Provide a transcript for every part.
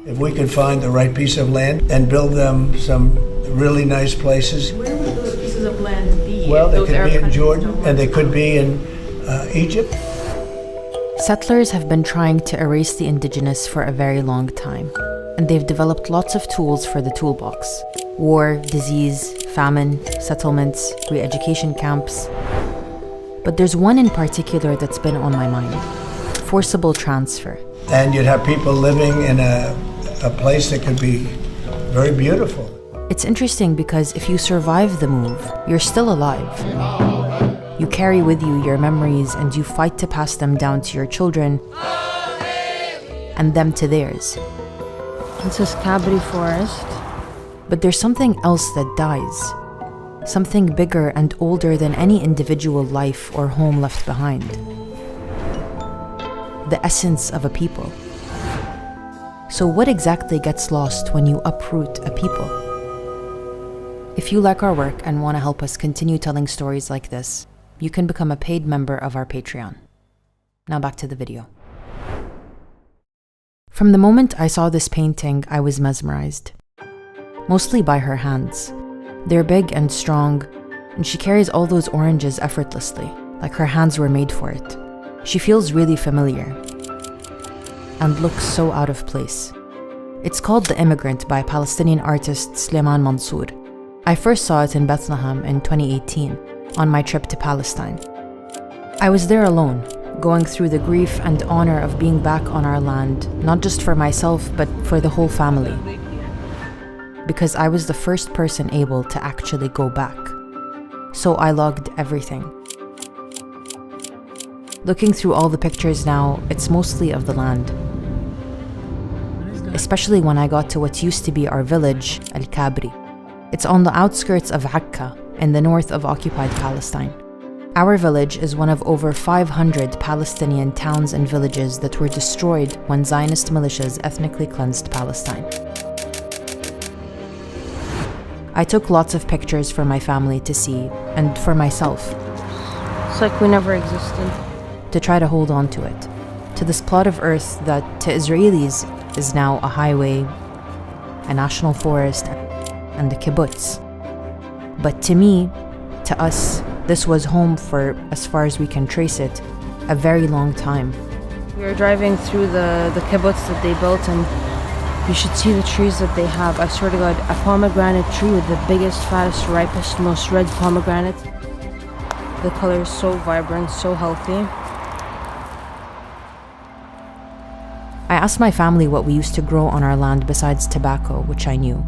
If we could find the right piece of land and build them some really nice places. Where would those pieces of land be? Well, they could be in Jordan and they could be in Egypt. Settlers have been trying to erase the indigenous for a very long time, and they've developed lots of tools for the toolbox. War, disease, famine, settlements, re-education camps. But there's one in particular that's been on my mind: forcible transfer. And you'd have people living in a place that could be very beautiful. It's interesting because if you survive the move, you're still alive. You carry with you your memories and you fight to pass them down to your children and them to theirs. This is Kabri forest. But there's something else that dies. Something bigger and older than any individual life or home left behind. The essence of a people. So what exactly gets lost when you uproot a people? If you like our work and want to help us continue telling stories like this, you can become a paid member of our Patreon. Now back to the video. From the moment I saw this painting, I was mesmerized. Mostly by her hands. They're big and strong, and she carries all those oranges effortlessly, like her hands were made for it. She feels really familiar and looks so out of place. It's called The Immigrant by Palestinian artist Sulaiman Mansour. I first saw it in Bethlehem in 2018 on my trip to Palestine. I was there alone, going through the grief and honor of being back on our land, not just for myself, but for the whole family. Because I was the first person able to actually go back. So I logged everything. Looking through all the pictures now, it's mostly of the land. Especially when I got to what used to be our village, Al-Kabri. It's on the outskirts of Akka, in the north of occupied Palestine. Our village is one of over 500 Palestinian towns and villages that were destroyed when Zionist militias ethnically cleansed Palestine. I took lots of pictures for my family to see, and for myself. It's like we never existed. To try to hold on to it. To this plot of earth that, to Israelis, is now a highway, a national forest, and a kibbutz. But to me, to us, this was home for, as far as we can trace it, a very long time. We were driving through the kibbutz that they built, and you should see the trees that they have. I swear to God, a pomegranate tree with the biggest, fattest, ripest, most red pomegranate. The color is so vibrant, so healthy. I asked my family what we used to grow on our land besides tobacco, which I knew.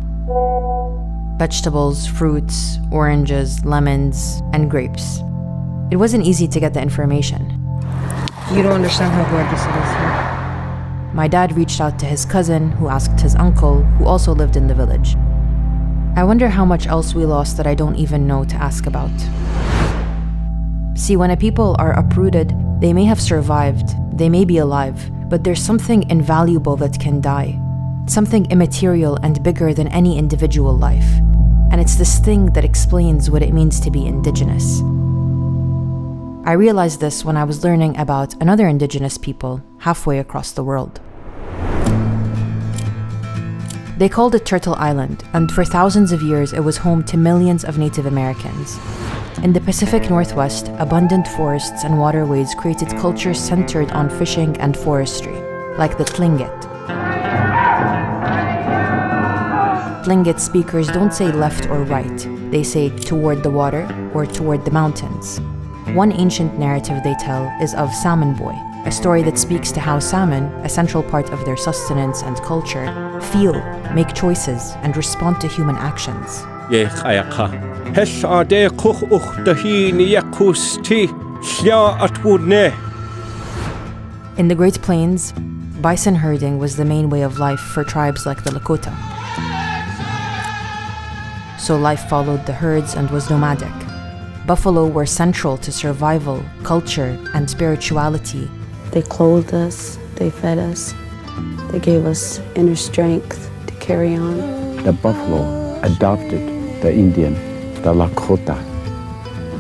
Vegetables, fruits, oranges, lemons, and grapes. It wasn't easy to get the information. You don't understand how gorgeous it is here. My dad reached out to his cousin, who asked his uncle, who also lived in the village. I wonder how much else we lost that I don't even know to ask about. See, when a people are uprooted, they may have survived, they may be alive, but there's something invaluable that can die. Something immaterial and bigger than any individual life. And it's this thing that explains what it means to be indigenous. I realized this when I was learning about another indigenous people halfway across the world. They called it Turtle Island, and for thousands of years it was home to millions of Native Americans. In the Pacific Northwest, abundant forests and waterways created cultures centered on fishing and forestry, like the Tlingit. Tlingit speakers don't say left or right, they say toward the water or toward the mountains. One ancient narrative they tell is of Salmon Boy, a story that speaks to how salmon, a central part of their sustenance and culture, feel, make choices, and respond to human actions. In the Great Plains, bison herding was the main way of life for tribes like the Lakota. So life followed the herds and was nomadic. Buffalo were central to survival, culture, and spirituality. They clothed us, they fed us, they gave us inner strength to carry on. The buffalo adopted the Indian, the Lakota,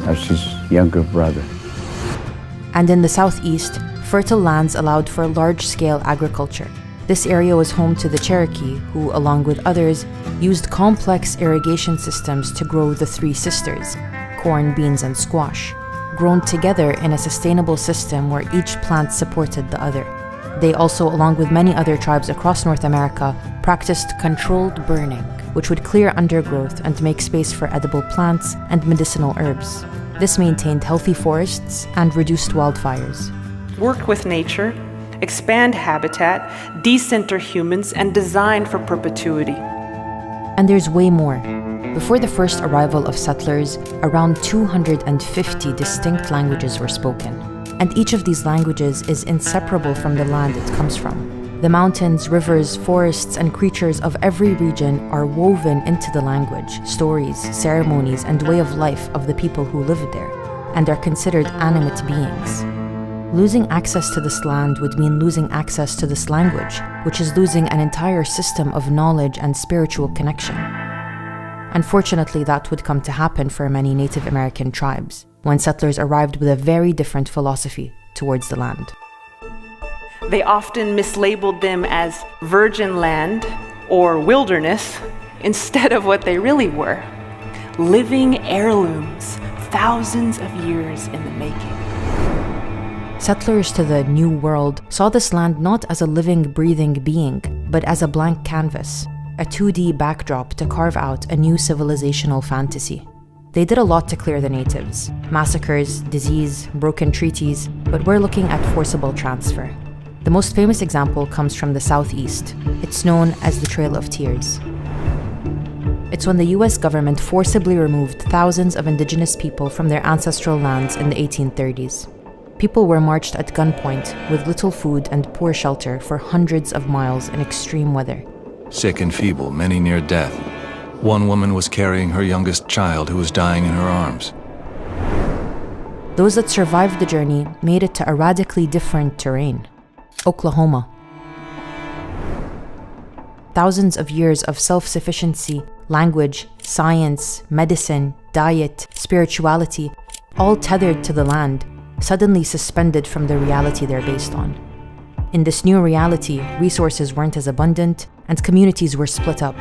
as his younger brother. And in the southeast, fertile lands allowed for large-scale agriculture. This area was home to the Cherokee, who, along with others, used complex irrigation systems to grow the three sisters, corn, beans, and squash, grown together in a sustainable system where each plant supported the other. They also, along with many other tribes across North America, practiced controlled burning, which would clear undergrowth and make space for edible plants and medicinal herbs. This maintained healthy forests and reduced wildfires. Work with nature, expand habitat, decenter humans, and design for perpetuity. And there's way more. Before the first arrival of settlers, around 250 distinct languages were spoken. And each of these languages is inseparable from the land it comes from. The mountains, rivers, forests, and creatures of every region are woven into the language, stories, ceremonies, and way of life of the people who live there, and are considered animate beings. Losing access to this land would mean losing access to this language, which is losing an entire system of knowledge and spiritual connection. Unfortunately, that would come to happen for many Native American tribes, when settlers arrived with a very different philosophy towards the land. They often mislabeled them as virgin land or wilderness instead of what they really were, living heirlooms, thousands of years in the making. Settlers to the New World saw this land not as a living, breathing being, but as a blank canvas, a 2D backdrop to carve out a new civilizational fantasy. They did a lot to clear the natives: massacres, disease, broken treaties, but we're looking at forcible transfer. The most famous example comes from the Southeast. It's known as the Trail of Tears. It's when the US government forcibly removed thousands of indigenous people from their ancestral lands in the 1830s. People were marched at gunpoint with little food and poor shelter for hundreds of miles in extreme weather. Sick and feeble, many near death. One woman was carrying her youngest child who was dying in her arms. Those that survived the journey made it to a radically different terrain: Oklahoma. Thousands of years of self-sufficiency, language, science, medicine, diet, spirituality, all tethered to the land, suddenly suspended from the reality they're based on. In this new reality, resources weren't as abundant, and communities were split up.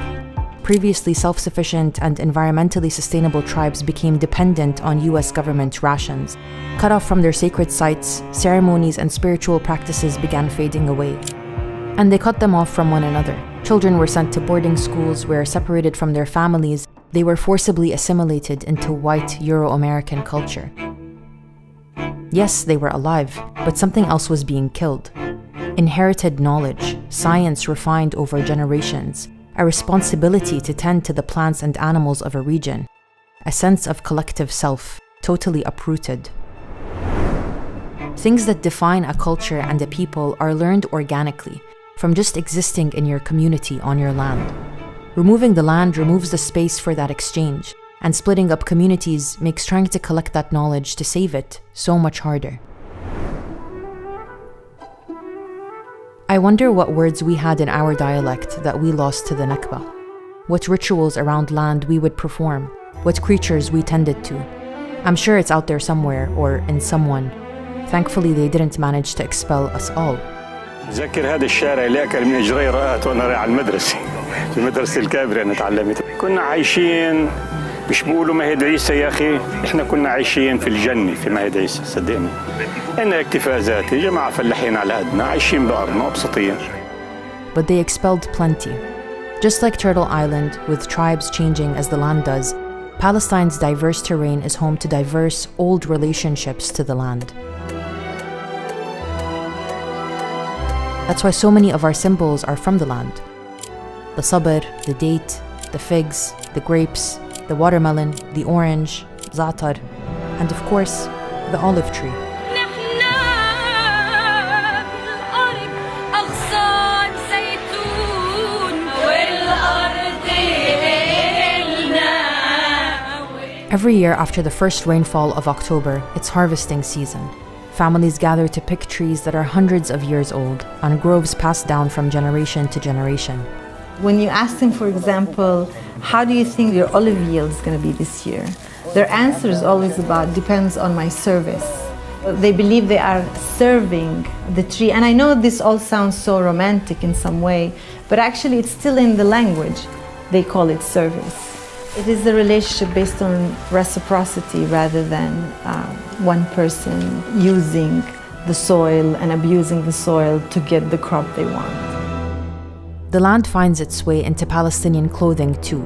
Previously self-sufficient and environmentally sustainable tribes became dependent on US government rations. Cut off from their sacred sites, ceremonies and spiritual practices began fading away. And they cut them off from one another. Children were sent to boarding schools where, separated from their families, they were forcibly assimilated into white Euro-American culture. Yes, they were alive, but something else was being killed. Inherited knowledge, science refined over generations, a responsibility to tend to the plants and animals of a region, a sense of collective self, totally uprooted. Things that define a culture and a people are learned organically, from just existing in your community on your land. Removing the land removes the space for that exchange, and splitting up communities makes trying to collect that knowledge to save it so much harder. I wonder what words we had in our dialect that we lost to the Nakba, what rituals around land we would perform, what creatures we tended to. I'm sure it's out there somewhere or in someone. Thankfully, they didn't manage to expel us all. أتذكر هذا الشارع اللي أكل من إجري رأت وأنا رايح على المدرسة في مدرسة الكابري أنا تعلمت كنا عايشين مش بيقولوا مهد عيسى يا أخي إحنا كنا عايشين في الجنة في مهد عيسى صدقني إن اكتفاء ذاتي جماعة فلاحين على قدنا عايشين بأرضنا مبسوطين. But they expelled plenty. Just like Turtle Island, with tribes changing as the land does, Palestine's diverse terrain is home to diverse, old relationships to the land. That's why so many of our symbols are from the land. The sabr, the date, the figs, the grapes, the watermelon, the orange, za'atar, and of course, the olive tree. Every year after the first rainfall of October, it's harvesting season. Families gather to pick trees that are hundreds of years old, on groves passed down from generation to generation. When you ask them, for example, how do you think your olive yield is going to be this year? Their answer is always about, depends on my service. They believe they are serving the tree. And I know this all sounds so romantic in some way, but actually it's still in the language. They call it service. It is a relationship based on reciprocity rather than one person using the soil and abusing the soil to get the crop they want. The land finds its way into Palestinian clothing too.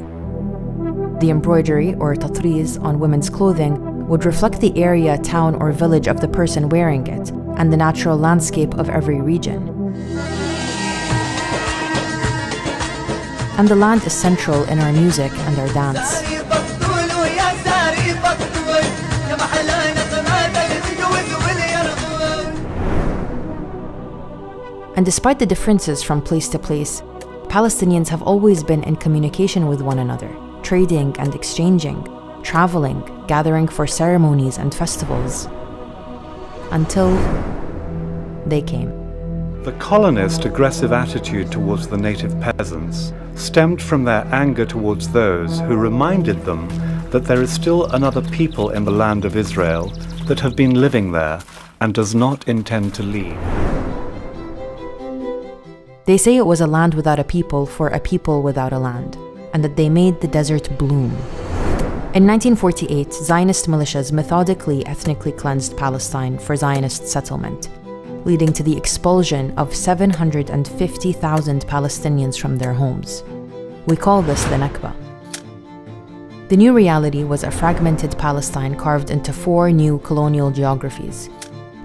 The embroidery, or tatriz, on women's clothing would reflect the area, town, or village of the person wearing it and the natural landscape of every region. And the land is central in our music and our dance. And despite the differences from place to place, Palestinians have always been in communication with one another, trading and exchanging, traveling, gathering for ceremonies and festivals. Until they came. The colonists' aggressive attitude towards the native peasants stemmed from their anger towards those who reminded them that there is still another people in the land of Israel that have been living there and does not intend to leave. They say it was a land without a people for a people without a land, and that they made the desert bloom. In 1948, Zionist militias methodically ethnically cleansed Palestine for Zionist settlement, leading to the expulsion of 750,000 Palestinians from their homes. We call this the Nakba. The new reality was a fragmented Palestine carved into 4 new colonial geographies: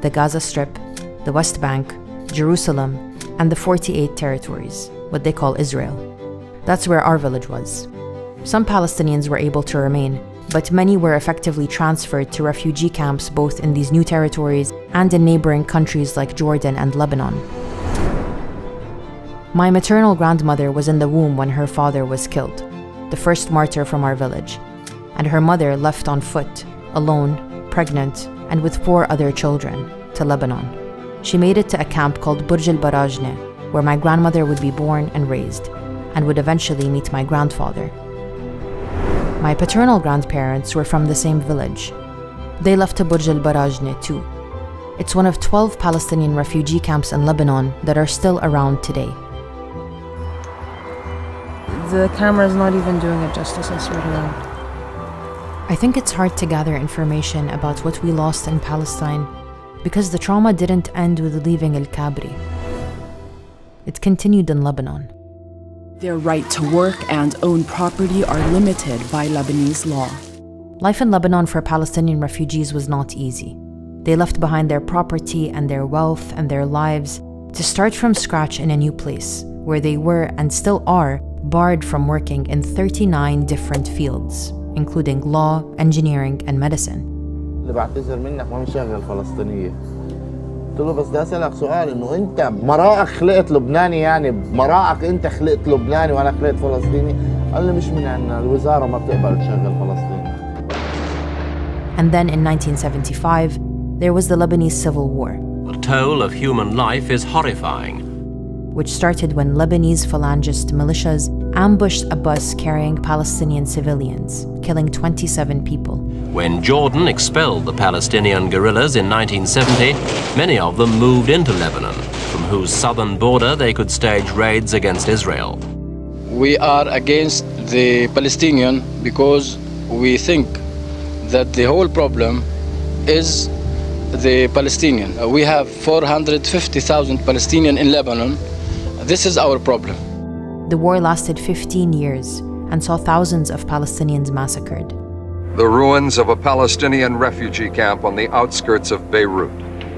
the Gaza Strip, the West Bank, Jerusalem, and the 48 territories, what they call Israel. That's where our village was. Some Palestinians were able to remain, but many were effectively transferred to refugee camps both in these new territories and in neighboring countries like Jordan and Lebanon. My maternal grandmother was in the womb when her father was killed, the first martyr from our village, and her mother left on foot, alone, pregnant, and with 4 other children, to Lebanon. She made it to a camp called Burj al-Barahmeh, where my grandmother would be born and raised, and would eventually meet my grandfather. My paternal grandparents were from the same village. They left to Burj al-Barahmeh too. It's one of 12 Palestinian refugee camps in Lebanon that are still around today. The camera's not even doing it justice, I swear to God. I think it's hard to gather information about what we lost in Palestine because the trauma didn't end with leaving El-Kabri. It continued in Lebanon. Their right to work and own property are limited by Lebanese law. Life in Lebanon for Palestinian refugees was not easy. They left behind their property and their wealth and their lives to start from scratch in a new place, where they were and still are barred from working in 39 different fields, including law, engineering, and medicine. اللي بعتذر منك ما مشغل فلسطينية. قلت له بس بدي أسألك سؤال إنه أنت مراءك خلقت لبناني يعني مراءك أنت خلقت لبناني وأنا خلقت فلسطيني؟ قال لي مش من عنا الوزارة ما بتقبل تشغل فلسطيني. And then in 1975, there was the Lebanese Civil War. The toll of human life is horrifying, which started when Lebanese Falangist militias ambushed a bus carrying Palestinian civilians, killing 27 people. When Jordan expelled the Palestinian guerrillas in 1970, many of them moved into Lebanon, from whose southern border they could stage raids against Israel. We are against the Palestinian because we think that the whole problem is the Palestinian. We have 450,000 Palestinians in Lebanon. This is our problem. The war lasted 15 years and saw thousands of Palestinians massacred. The ruins of a Palestinian refugee camp on the outskirts of Beirut.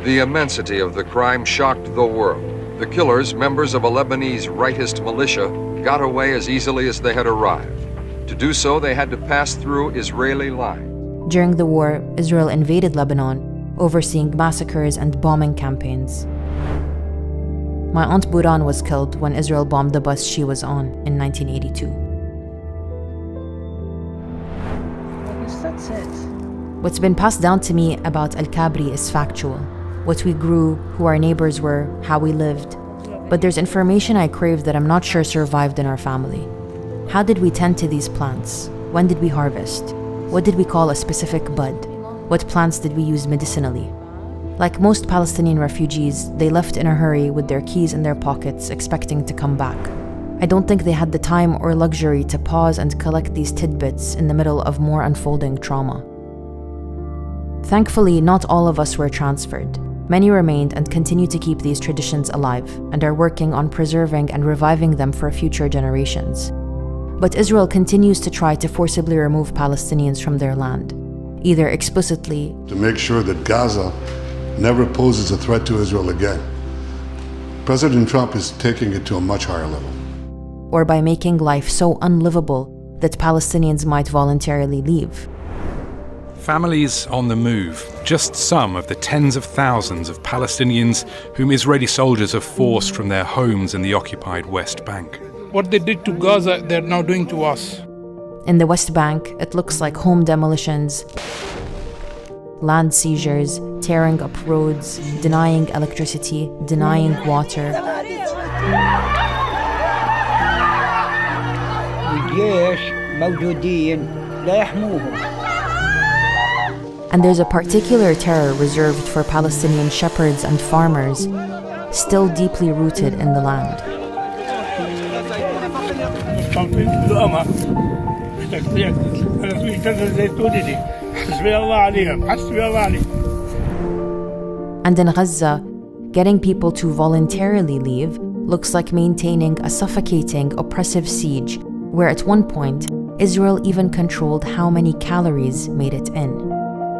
The immensity of the crime shocked the world. The killers, members of a Lebanese rightist militia, got away as easily as they had arrived. To do so, they had to pass through Israeli lines. During the war, Israel invaded Lebanon, overseeing massacres and bombing campaigns. My aunt Buran was killed when Israel bombed the bus she was on in 1982. I guess that's it. What's been passed down to me about Al-Kabri is factual. What we grew, who our neighbors were, how we lived. But there's information I crave that I'm not sure survived in our family. How did we tend to these plants? When did we harvest? What did we call a specific bud? What plants did we use medicinally? Like most Palestinian refugees, they left in a hurry with their keys in their pockets, expecting to come back. I don't think they had the time or luxury to pause and collect these tidbits in the middle of more unfolding trauma. Thankfully, not all of us were transferred. Many remained and continue to keep these traditions alive and are working on preserving and reviving them for future generations. But Israel continues to try to forcibly remove Palestinians from their land, either explicitly to make sure that Gaza never poses a threat to Israel again. President Trump is taking it to a much higher level. or by making life so unlivable that Palestinians might voluntarily leave. Families on the move, just some of the tens of thousands of Palestinians whom Israeli soldiers have forced from their homes in the occupied West Bank. What they did to Gaza, they're now doing to us. In the West Bank, it looks like home demolitions, land seizures, tearing up roads, denying electricity, denying water. And there's a particular terror reserved for Palestinian shepherds and farmers, still deeply rooted in the land. And in Gaza, getting people to voluntarily leave looks like maintaining a suffocating, oppressive siege, where at one point, Israel even controlled how many calories made it in.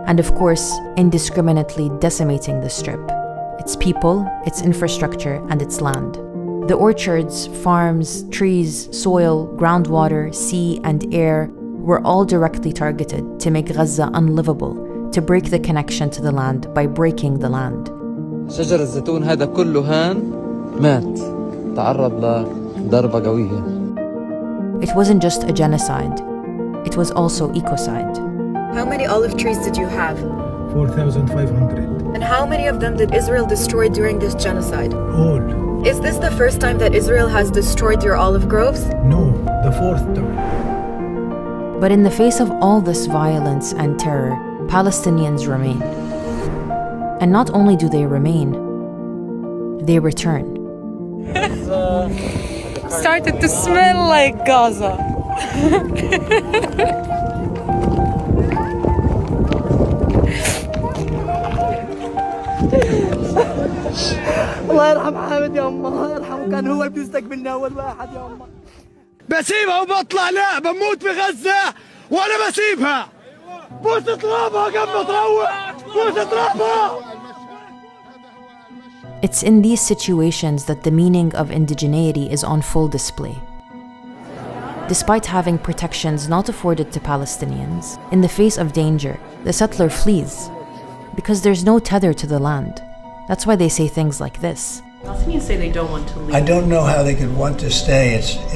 And of course, indiscriminately decimating the strip, its people, its infrastructure, and its land. The orchards, farms, trees, soil, groundwater, sea, and air were all directly targeted to make Gaza unlivable, to break the connection to the land by breaking the land. شجر الزيتون هذا كله هان مات تعرض لضربة قوية. It wasn't just a genocide, it was also ecocide. How many olive trees did you have? 4,500. And how many of them did Israel destroy during this genocide? All. Is this the first time that Israel has destroyed your olive groves? No, the fourth time. But in the face of all this violence and terror, Palestinians remain. And not only do they remain, they return. Started to smell like Gaza. الله يرحم حامد يا أمه، الله يرحمه، كان هو بيستقبلنا أول واحد يا أمه. بسيبها وبطلع، لا بموت في غزة وأنا بسيبها. بوس ترابها قبل ما تروح، بوس ترابها. It's in these situations that the meaning of indigeneity is on full display. Despite having protections not afforded to Palestinians, in the face of danger, the settler flees because there's no tether to the land. That's why they say things like this. Palestinians say they don't want to leave. I don't know how they could want to stay.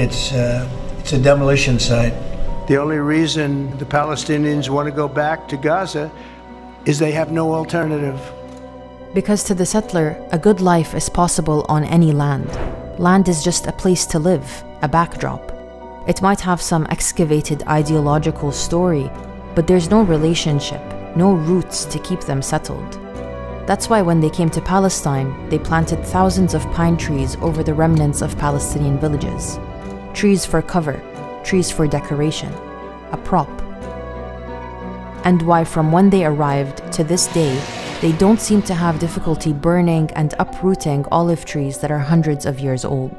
It's a demolition site. The only reason the Palestinians want to go back to Gaza is they have no alternative. Because to the settler, a good life is possible on any land. Land is just a place to live, a backdrop. It might have some excavated ideological story, but there's no relationship, no roots to keep them settled. That's why when they came to Palestine, they planted thousands of pine trees over the remnants of Palestinian villages. Trees for cover, trees for decoration, a prop. And why from when they arrived to this day, they don't seem to have difficulty burning and uprooting olive trees that are hundreds of years old.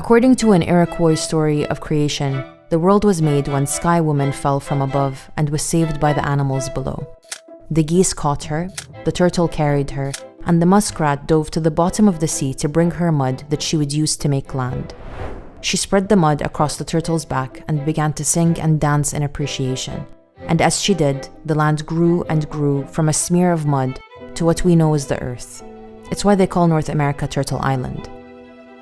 According to an Iroquois story of creation, the world was made when Sky Woman fell from above and was saved by the animals below. The geese caught her, the turtle carried her, and the muskrat dove to the bottom of the sea to bring her mud that she would use to make land. She spread the mud across the turtle's back and began to sing and dance in appreciation. And as she did, the land grew and grew from a smear of mud to what we know as the earth. It's why they call North America Turtle Island.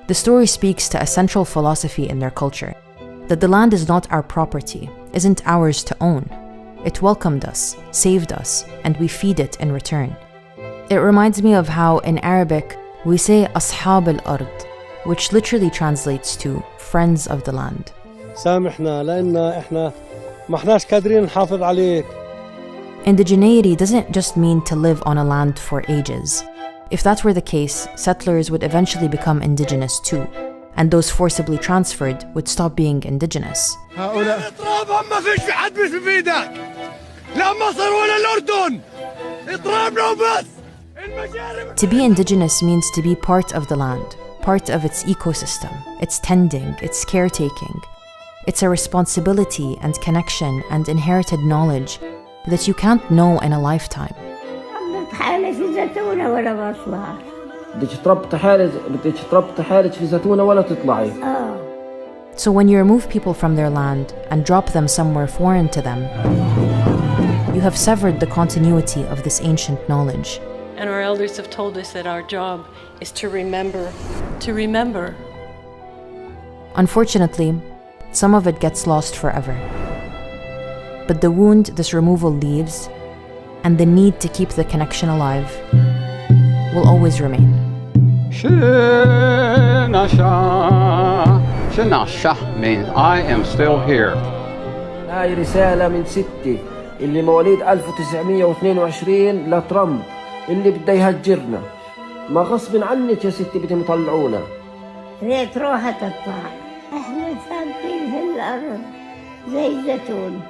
The story speaks to a central philosophy in their culture, that the land is not our property, isn't ours to own. It welcomed us, saved us, and we feed it in return. It reminds me of how in Arabic we say أصحاب الأرض, which literally translates to friends of the land. سامحنا لأن إحنا ما إحناش قادرين نحافظ عليك Indigeneity doesn't just mean to live on a land for ages. If that were the case, settlers would eventually become indigenous too, and those forcibly transferred would stop being indigenous. To be indigenous means to be part of the land, part of its ecosystem, its tending, its caretaking. It's a responsibility and connection and inherited knowledge that you can't know in a lifetime. So when you remove people from their land and drop them somewhere foreign to them, you have severed the continuity of this ancient knowledge. And our elders have told us that our job is to remember, to remember. Unfortunately, some of it gets lost forever. But the wound this removal leaves, and the need to keep the connection alive, will always remain. Shinasha means I am still here. هاي رسالة من ستي اللي مواليد 1922 لترامب اللي بده يهجرنا. ما غصب عنك يا ستي بدهم يطلعونا. ريت روحها تطلع. احنا ثابتين في الأرض زي الزيتون.